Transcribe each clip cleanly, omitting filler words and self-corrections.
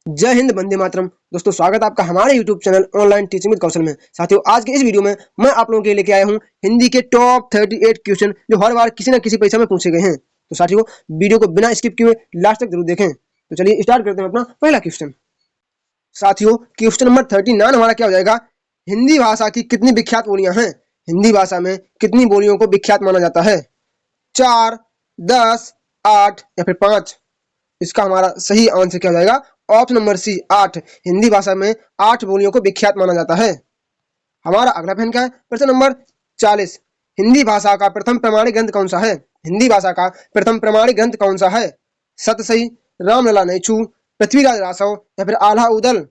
जय हिंद, वंदे मातरम। दोस्तों, स्वागत है आपका हमारे YouTube channel online teaching with Kaushal में। साथियों, आज के इस वीडियो में मैं आप लोगों के लिए लेके आया हूं हिंदी के टॉप 38 क्वेश्चन जो हर बार किसी न किसी परीक्षा में पूछे गए हैं। तो साथियों, वीडियो को बिना स्किप किए लास्ट तक जरूर देखें। तो चलिए स्टार्ट करते हैं अपना पहला क्वेश्चन। साथियों, क्वेश्चन नंबर 39 हमारा क्या हो जाएगा? हिंदी भाषा की कितनी विख्यात बोलियां हैं? हिंदी भाषा में कितनी बोलियों को विख्यात माना जाता है? 4, 10, 8 या फिर 5? इसका हमारा सही आंसर क्या हो जाएगा? Option number C, 8। हिंदी भाषा में 8 बोलियों को विख्यात माना जाता है। हमारा अगला प्रश्न क्या है? प्रश्न नंबर 40। हिंदी भाषा का प्रथम प्रमाणिक ग्रंथ कौन सा है? हिंदी भाषा का प्रथम प्रमाणिक ग्रंथ कौन सा है? सतसई, रामलला नैछू, पृथ्वीराज रासव या फिर आल्हा उदल?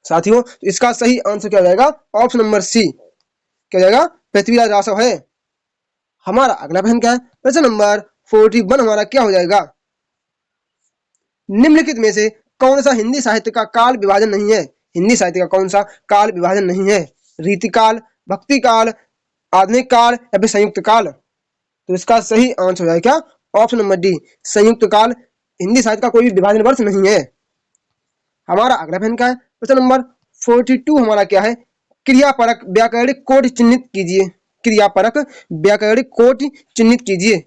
साथियों, इसका सही आंसर क्या हो जाएगा? ऑप्शन नंबर सी, क्या हो जाएगा? पृथ्वीराज रासव है। हमारा अगला प्रश्न क्या है? प्रश्न नंबर 41 हमारा क्या हो जाएगा? निम्नलिखित में से कौन सा हिंदी साहित्य का काल विभाजन नहीं है? हिंदी साहित्य का कौन सा काल विभाजन नहीं है? रीतिकाल, भक्ति काल, आधुनिक काल या फिर संयुक्त काल? तो इसका सही आंसर हो जाएगा क्या? ऑप्शन नंबर डी, संयुक्त काल। हिंदी साहित्य का कोई भी विभाजन वर्ष नहीं है। हमारा अगला प्रश्न क्या है? प्रश्न नंबर 42 हमारा क्या है? क्रियापरक व्याकरणिक कोटि चिन्हित कीजिए। क्रियापरक व्याकरणिक कोटि चिन्हित कीजिए।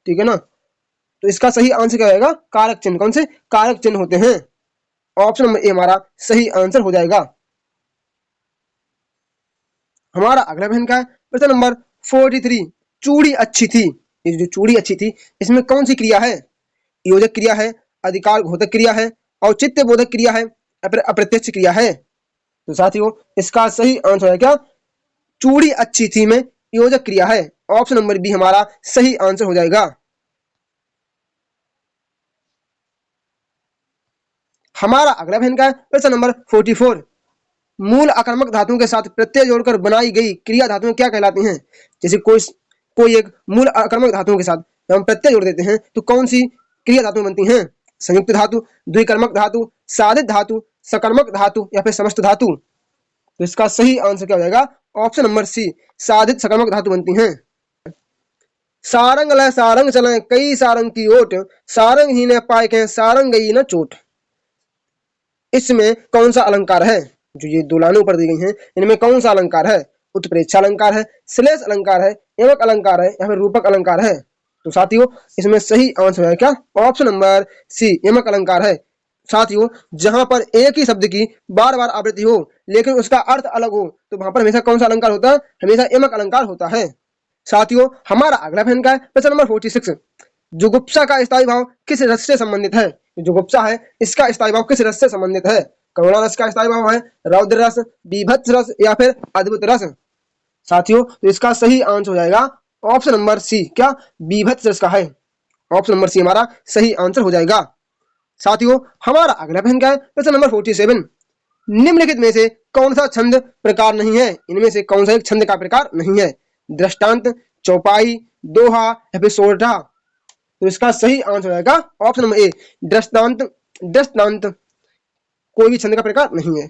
ठीक है ना? तो इसका सही आंसर क्या होगा? कारक चिन्ह। कौन से कारक चिन्ह होते हैं? ऑप्शन नंबर ए हमारा सही आंसर हो जाएगा। हमारा अगला प्रश्न क्या है? प्रश्न नंबर 43। चूड़ी अच्छी थी, ये जो चूड़ी अच्छी थी, इसमें कौन सी क्रिया है? योजक क्रिया है, अधिकार घोतक क्रिया है, औचित्य बोधक क्रिया है या फिर अप्रत्यक्ष क्रिया है? तो साथियों, इसका सही आंसर है क्या? चूड़ी अच्छी थी में योजक क्रिया है। ऑप्शन नंबर बी हमारा सही आंसर हो जाएगा। हमारा अगला प्रश्न क्या है? प्रश्न नंबर 44। मूल आक्रामक धातुओं के साथ प्रत्यय जोड़कर बनाई गई क्रिया धातुएं क्या कहलाती हैं? जैसे कोई एक मूल आक्रामक धातुओं के साथ जब हम प्रत्यय जोड़ देते हैं तो कौन सी क्रिया धातुएं बनती हैं? संयुक्त धातु, द्विकर्मक धातु, साधित धातु, सकर्मक धातु या फिर समस्त धातु? तो इसका सही आंसर क्या हो जाएगा? ऑप्शन नंबर सी, साधित सकर्मक धातु बनती हैं। सारंग लय सारंग चले कई सारंग की ओट, सारंग ही न पाए के सारंग गई न चोट। इसमें कौन सा अलंकार है? जो ये दो लाइनें ऊपर दी गई हैं, इनमें कौन सा अलंकार है? उत्प्रेक्षा अलंकार है, श्लेष अलंकार है, एवक अलंकार है या फिर रूपक अलंकार है? तो साथियों, इसमें सही आंसर है क्या? ऑप्शन नंबर सी, एमक अलंकार है। साथियों, जहां पर एक ही शब्द की बार बार आवृत्ति हो लेकिन उसका अर्थ अलग हो तो वहां पर हमेशा कौन सा अलंकार होता है? हमेशा एमक अलंकार होता है। साथियों, हमारा अगला प्रश्न क्या है? प्रश्न नंबर 46। जुगुप्सा का स्थायी भाव किस रस से संबंधित है? जुगुप्सा है, इसका स्थायी भाव किस रस से संबंधित है? करुणा रस का स्थायी भाव है, रौद्र रस, बीभत्स रस या फिर अद्भुत रस? साथियों, तो इसका सही आंसर हो जाएगा ऑप्शन नंबर सी, क्या? बीभत्स रस का है। ऑप्शन नंबर सी हमारा सही आंसर हो जाएगा। साथियों, हमारा अगला प्रश्न क्या है? प्रश्न नंबर 47। निम्नलिखित में से कौन सा छंद प्रकार नहीं है? इनमें से कौन सा एक छंद का प्रकार नहीं है? दृष्टांत, चौपाई, दोहा या फिर सोरठा? तो इसका सही आंसर हो जाएगा ऑप्शन नंबर ए, दृष्टांत। दृष्टांत कोई भी छंद का प्रकार नहीं है।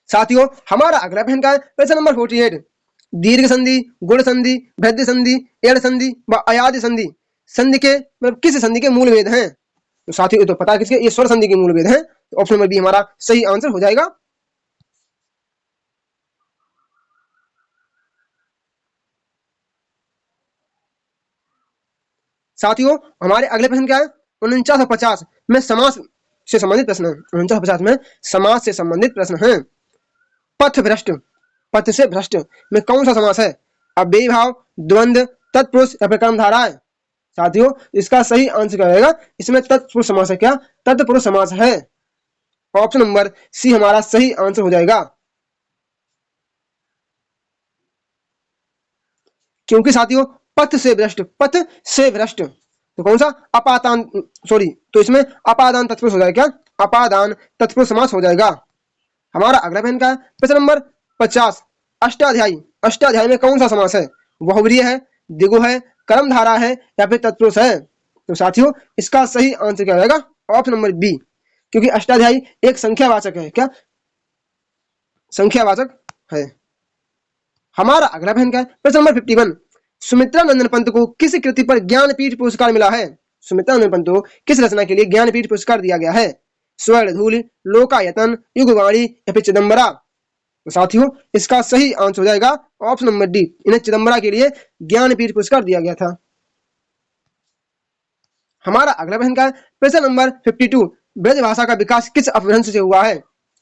साथियों, हमारा अगला प्रश्न क्या है? प्रश्न नंबर 48। दीर्घ संधि, गुण संधि, वृद्धि संधि, एड़ संधि व अयादि संधि संधि के मतलब किस संधि के मूल वेद हैं? तो साथियों, ये तो पता है किसके? ये स्वर संधि के मूल वेद हैं। तो ऑप्शन नंबर बी हमारा सही आंसर हो जाएगा। साथियों, हमारे अगले प्रश्न क्या है? 4950 में समास से संबंधित प्रश्न है। 4950 में समास से संबंधित प्रश्न है। पथ भ्रष्ट, पथ से भ्रष्ट में कौन सा समास है? अव्ययी भाव, द्वंद्व, तत्पुरुष या फिर कर्मधारय? साथियों, इसका सही आंसर क्या रहेगा? इसमें तत्पुरुष समास है। क्या? तत्पुरुष समास है। ऑप्शन नंबर सी हमारा सही आंसर हो जाएगा। क्योंकि साथियों, पथ से भ्रष्ट, पथ से भ्रष्ट तो कौन सा? अपादान, सॉरी, तो इसमें अपादान तत्पुरुष हो जाएगा। क्या? अपादान तत्पुरुष समास हो जाएगा। हमारा अगला प्रश्न क्या है? प्रश्न नंबर 50। अष्टाध्यायी, अष्टाध्यायी में कौन सा समास है? बहुव्रीहि है, द्विगु है, कर्मधारा है या फिर तत्पुरुष है? तो साथियों, इसका सही आंसर क्या रहेगा? ऑप्शन नंबर बी, क्योंकि अष्टाध्यायी एक संख्यावाचक है। क्या? संख्यावाचक है। हमारा अगला प्रश्न क्या है? प्रश्न नंबर 51। सुमित्रा नंदन पंत को किस कृति पर ज्ञानपीठ पुरस्कार मिला है? सुमित्रा नंदन पंत को किस रचना के लिए ज्ञानपीठ पुरस्कार दिया गया है? स्वर्ण धूल, लोकायतन, युगवाणी या फिर चिदम्बरा? तो साथियों इसका सही आंसर हो जाएगा ऑप्शन नंबर डी, इन्हें चिदम्बरा के लिए ज्ञानपीठ पुरस्कार दिया गया था। हमारा अगला प्रश्न का है प्रश्न नंबर 52, ब्रज भाषा का विकास किस अपभ्रंश से हुआ है?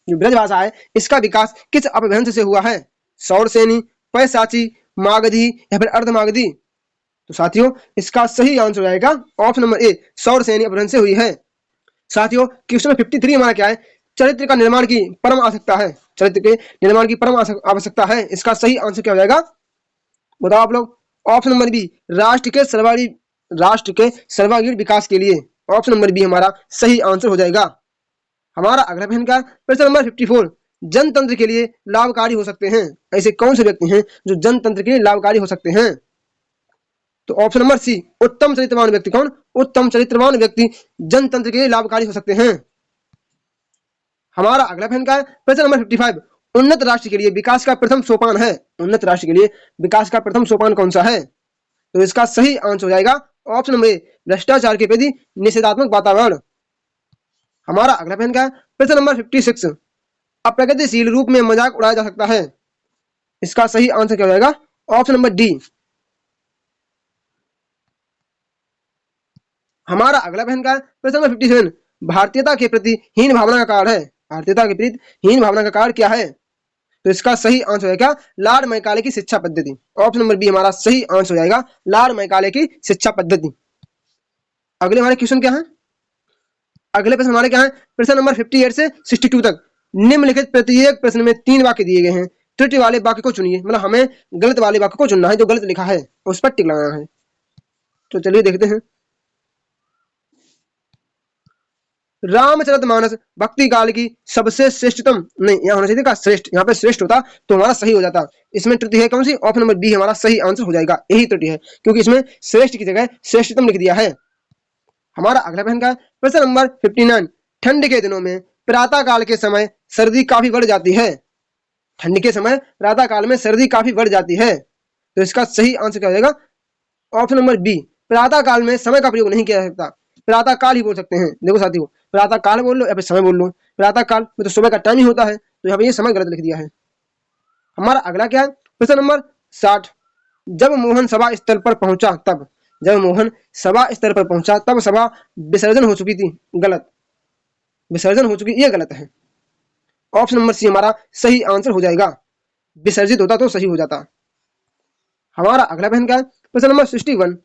जो ब्रज भाषा है इसका विकास किस अपभ्रंश से हुआ है? सौरसेनी, पैशाची, मागधी या फिर अर्धमागधी? तो साथियों इसका सही आंसर हो जाएगा ऑप्शन नंबर ए, सौरसेनी अपभ्रंश से हुई है। साथियों क्वेश्चन 53 हमारा क्या है? चरित्र का निर्माण की परम आवश्यकता है। चरित्र के निर्माण की परम आवश्यकता है, इसका सही आंसर क्या हो जाएगा बताओ आप लोग? ऑप्शन नंबर बी, राष्ट्र के सर्वांगीण विकास के लिए। ऑप्शन नंबर बी हमारा सही आंसर हो जाएगा। हमारा अगला प्रश्न का प्रश्न नंबर 54, जनतंत्र के लिए लाभकारी हो सकते हैं। ऐसे कौन से व्यक्ति हैं जो जनतंत्र के लिए लाभकारी हो सकते हैं? तो ऑप्शन नंबर सी, उत्तम चरित्रवान व्यक्ति। कौन? उत्तम चरित्रवान व्यक्ति जनतंत्र के लिए लाभकारी हो सकते हैं। हमारा अगला प्रश्न का प्रश्न नंबर 55, उन्नत राष्ट्र के लिए विकास का प्रथम सोपान है। उन्नत राष्ट्र के लिए विकास का प्रथम सोपान कौन सा है? तो इसका सही आंसर हो जाएगा ऑप्शन नंबर ए, भ्रष्टाचार के प्रति निषेधात्मक वातावरण। हमारा अगला प्रश्न का प्रश्न नंबर 56, अप्रगतिशील रूप में मजाक उड़ाया जा सकता है। इसका सही आंसर क्या हो जाएगा? Option number D. हमारा अगला प्रश्न का प्रश्न नंबर 57, भारतीयता के प्रति हीन भावना का कारण है। भारतीयता के प्रति हीन भावना का कारण क्या है? तो इसका सही आंसर है क्या? लॉर्ड मैकाले की शिक्षा पद्धति। ऑप्शन नंबर बी हमारा सही आंसर हो जाएगा, लॉर्ड मैकाले की शिक्षा पद्धति। अगले हमारे क्वेश्चन क्या है? अगले प्रश्न हमारे क्या है? प्रश्न नंबर 58 से 62 तक निम्नलिखित प्रत्येक प्रश्न में 3 वाक्य दिए गए हैं। त्रुटि वाले वाक्य को चुनिए, मतलब हमें गलत वाले वाक्य को चुनना है, जो गलत लिखा है उस पर टिक लगाना है। तो चलिए देखते हैं। रामचरितमानस भक्ति काल की सबसे श्रेष्ठतम, नहीं यहाँ होना चाहिए था श्रेष्ठ, यहाँ पे श्रेष्ठ होता तो हमारा सही हो जाता। इसमें त्रुटि है कौन सी? ऑप्शन नंबर बी हमारा सही आंसर हो जाएगा। यही त्रुटि है क्योंकि इसमें श्रेष्ठ की जगह श्रेष्ठतम लिख दिया है। हमारा अगला प्रश्न का प्रश्न नंबर 59, ठंड के दिनों में प्रातः काल के समय सर्दी काफी बढ़ जाती है। ठंड के समय प्रातः काल में सर्दी काफी बढ़ जाती है, तो इसका सही आंसर क्या हो जाएगा? ऑप्शन नंबर बी, प्रातः काल में समय का प्रयोग नहीं किया जा सकता, प्रातः काल ही बोल सकते हैं। देखो साथियों, प्रातः काल बोल लो या फिर समय बोल लो, प्रातः काल में तो सुबह का टाइम ही होता है, तो यहाँ पे ये समय गलत लिख दिया है। हमारा अगला क्या है? प्रश्न नंबर 60, जब मोहन सभा स्थल पर पहुंचा तब, जब मोहन सभा स्थल पर पहुंचा तब सभा विसर्जन हो चुकी थी। गलत, विसर्जन हो चुकी, ये गलत है। ऑप्शन नंबर सी हमारा सही आंसर हो जाएगा, विसर्जित होता तो सही हो जाता। हमारा अगला प्रश्न क्या है? प्रश्न नंबर 61,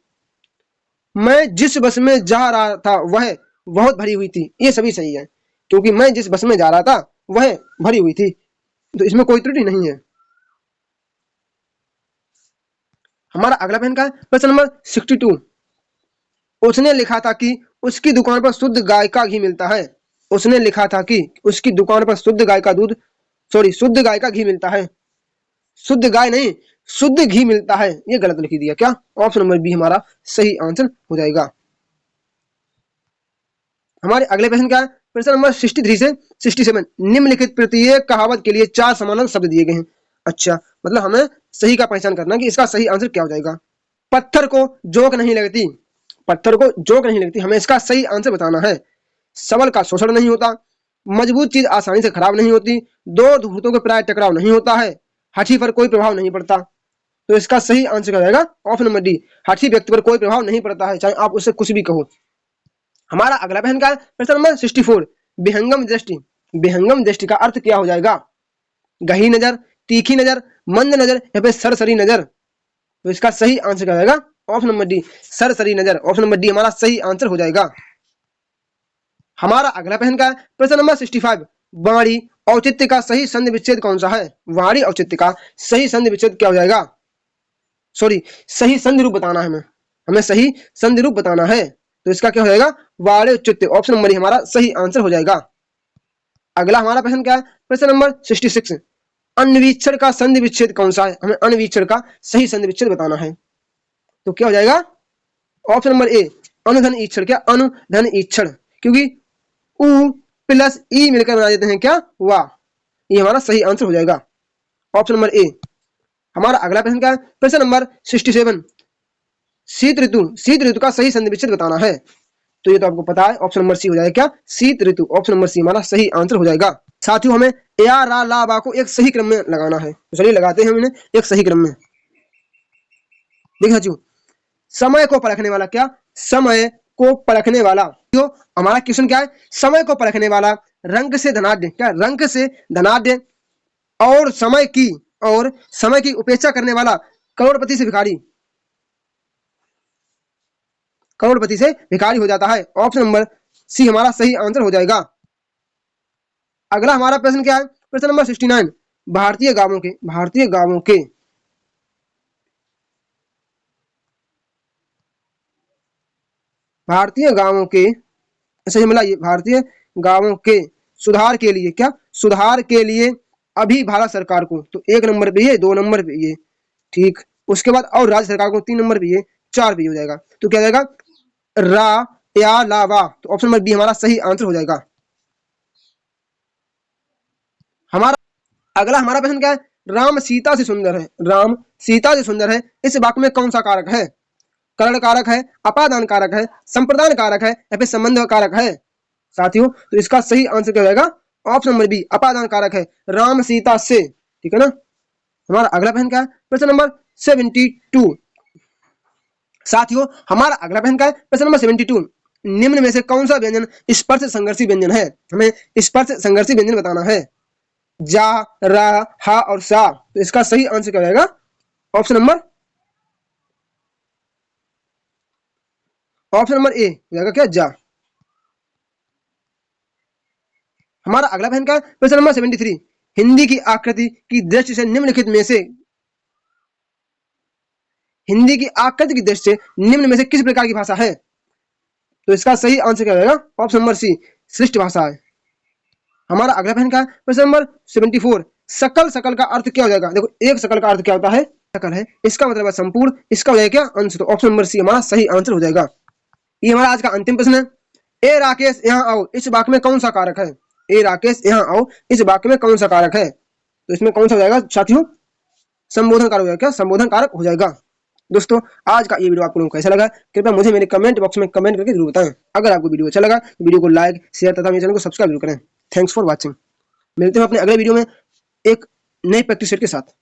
मैं जिस बस में जा रहा था वह बहुत भरी हुई थी। ये सभी सही है क्योंकि मैं जिस बस में जा रहा था वह भरी हुई थी, तो इसमें कोई त्रुटि नहीं है। हमारा अगला प्रश्न का है प्रश्न नंबर 62, उसने लिखा था कि उसकी दुकान पर शुद्ध गाय का घी मिलता है। उसने लिखा था कि उसकी दुकान पर शुद्ध गाय का दूध, शुद्ध गाय का घी मिलता है। शुद्ध गाय नहीं, शुद्ध घी मिलता है, ये गलत लिख दिया क्या? ऑप्शन नंबर बी हमारा सही आंसर हो जाएगा। हमारे अगले प्रश्न क्या है? प्रश्न नंबर 63 से 67, निम्नलिखित प्रत्येक कहावत के लिए 4 समानांतर शब्द दिए गए हैं। अच्छा, मतलब हमें सही का पहचान करना कि इसका सही आंसर क्या हो जाएगा। पत्थर को जोंक नहीं लगती, पत्थर को जोंक नहीं लगती, हमें इसका सही आंसर बताना है। सबल का शोषण नहीं होता, मजबूत चीज आसानी से खराब नहीं होती, दो धूर्तों के प्राय टकराव नहीं होता है, हाथी पर कोई प्रभाव नहीं पड़ता। तो इसका सही आंसर क्या रहेगा? ऑप्शन नंबर डी, हाथी व्यक्ति पर कोई प्रभाव नहीं पड़ता है, चाहे आप उससे कुछ भी कहो। हमारा अगला प्रश्न का प्रश्न नंबर 64, विहंगम दृष्टि। विहंगम दृष्टि का अर्थ क्या हो जाएगा? गही नजर, तीखी नजर, मंद नजर या फिर सरसरी नजर? तो इसका सही आंसर क्या रहेगा? ऑप्शन नंबर डी, सरसरी नजर। ऑप्शन नंबर डी हमारा सही आंसर हो जाएगा। हमारा अगला प्रश्न का प्रश्न नंबर 65, वाणी औचित्य का सही संधि विच्छेद कौन सा है? वाणी औचित्य का सही संधि विच्छेद क्या हो जाएगा? सही संधि रूप बताना है हमें सही संधि रूप बताना है, तो इसका क्या हो जाएगा? वाणी औचित्य। ऑप्शन नंबर हमारा सही आंसर हो जाएगा। अगला हमारा प्रश्न क्या है? प्रश्न नंबर 66, अन्वीक्षण का संधि विच्छेद कौन सा है? हमें अन्वीक्षण का सही संधि विच्छेद बताना है, तो क्या हो जाएगा? ऑप्शन नंबर ए, अनुधन ईक्षण। क्या? अनुधन ईक्षण, क्योंकि उ प्लस ई मिलकर बना देते हैं क्या? वाह, ये हमारा सही आंसर हो जाएगा, ऑप्शन नंबर ए। हमारा अगला प्रश्न क्या है? प्रश्न नंबर 67, शीत ऋतु का सही संधि विच्छेद बताना है। तो ये तो आपको पता है, ऑप्शन नंबर सी हो जाएगा क्या, शीत ऋतु। ऑप्शन नंबर सी हमारा सही आंसर हो जाएगा। साथियों हमें या रा ला बा को एक सही क्रम में लगाना है, तो चलिए लगाते हैं हम इन्हें एक सही क्रम में। देखिए साथियों, समय को परखने वाला, क्या, समय को परखने वाला। तो हमारा क्वेश्चन क्या है, समय को परखने वाला, रंग से धनाढ्य, क्या, रंग से धनाढ्य, और समय की उपेक्षा करने वाला, करोड़पति से भिखारी, करोड़पति से भिखारी हो जाता है। ऑप्शन नंबर सी हमारा सही आंसर हो जाएगा। अगला हमारा प्रश्न क्या है, प्रश्न नंबर 69, भारतीय गांवों के, भारतीय गांवों के, भारतीय गांवों के, ऐसे मिलाइए, भारतीय गांवों के सुधार के लिए, क्या, सुधार के लिए अभी भारत सरकार को, तो 1 नंबर पे ये, 2 नंबर पे ये, ठीक। उसके बाद और राज्य सरकार को 3 नंबर पे ये, 4 पे हो जाएगा। तो क्या जाएगा, रा या ला वा, तो ऑप्शन नंबर बी हमारा सही आंसर हो जाएगा। हमारा अगला हमारा प्रश्न क्या है, राम सीता से सुंदर है, राम सीता से सुंदर है, इस वाक्य में कौन सा कारक है, करण कारक है, अपादान कारक है, संप्रदान कारक है, या फिर संबंध कारक है। साथियों तो इसका सही आंसर क्या होगा, ऑप्शन नंबर बी अपादान कारक है, राम सीता से, ठीक है ना। हमारा अगला प्रश्न क्या है, प्रश्न नंबर 72। साथियों हमारा अगला प्रश्न क्या है, प्रश्न नंबर 72, निम्न में से कौन सा व्यंजन स्पर्श संघर्षी व्यंजन है, हमें स्पर्श संघर्षी व्यंजन बताना है, जा, रा, हा और सा। तो इसका सही आंसर क्या रहेगा, ऑप्शन नंबर ए हो जाएगा, क्या, जा। हमारा अगला प्रश्न क्या है, प्रश्न नंबर 73, हिंदी की आकृति की दृष्टि से निम्नलिखित में से, हिंदी की आकृति की दृष्टि से निम्न में से किस प्रकार की भाषा है। तो इसका सही आंसर क्या रहेगा, ऑप्शन नंबर सी श्रेष्ठ भाषा है। हमारा अगला प्रश्न क्या है, प्रश्न नंबर 74, सकल, सकल का अर्थ क्या हो जाएगा। देखो एक सकल का अर्थ क्या होता है, सकल है, इसका मतलब है संपूर्ण, इसका हो जाएगा क्या, अंश। तो ऑप्शन नंबर सी हमारा सही आंसर हो जाएगा। ये हमारा आज का अंतिम प्रश्न है, ए राकेश यहाँ आओ, इस वाक्य में कौन सा कारक है, ए राकेश यहाँ आओ, इस वाक्य में कौन सा कारक है। तो इसमें कौन सा हो जाएगा साथियों, संबोधन कारक हो जाएगा, क्या, संबोधन कारक हो जाएगा। दोस्तों आज का ये वीडियो आपको कैसा लगा, कृपया मुझे मेरे कमेंट बॉक्स में कमेंट करके जरूर बताएं। अगर आपको वीडियो अच्छा लगा तो वीडियो को लाइक, शेयर तथा मेरे चैनल को सब्सक्राइब जरूर करें। Thanks for watching. मिलते हैं अपने अगले वीडियो में एक नई प्रैक्टिस सेट के साथ।